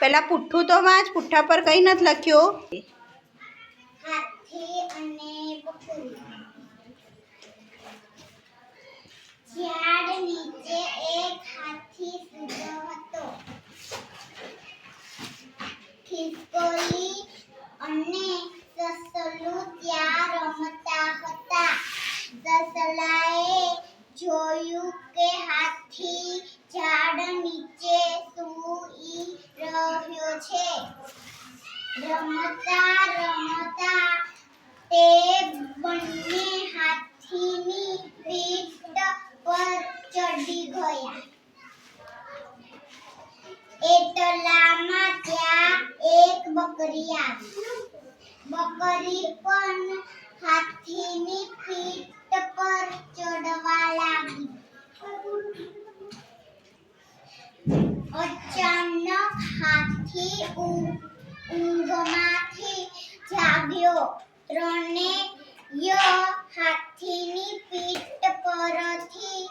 પેલા પુઠ્ઠું તો વાંચ. પુઠ્ઠા પર કંઈ નથી લખ્યું. હાથી અને બકરી. ઝાડ નીચે એક હાથી સૂતો હતો. ખિસકોલી અને સસલું ત્યાં રમતા હતા. સસલાએ જોયું કે હાથી ઝાડ નીચે સૂઈ રહ્યો છે. રમતા રમતા તે બંને હાથીની પીઠ પર ચડી ગયા. એટલામાં ત્યાં એક બકરી આવી. બકરી પણ હાથીની પીઠ પર ચડવા લાગી. અચાનક હાથી ઊંઘમાંથી જાગ્યો. ત્રણેય હાથીની પીઠ પરથી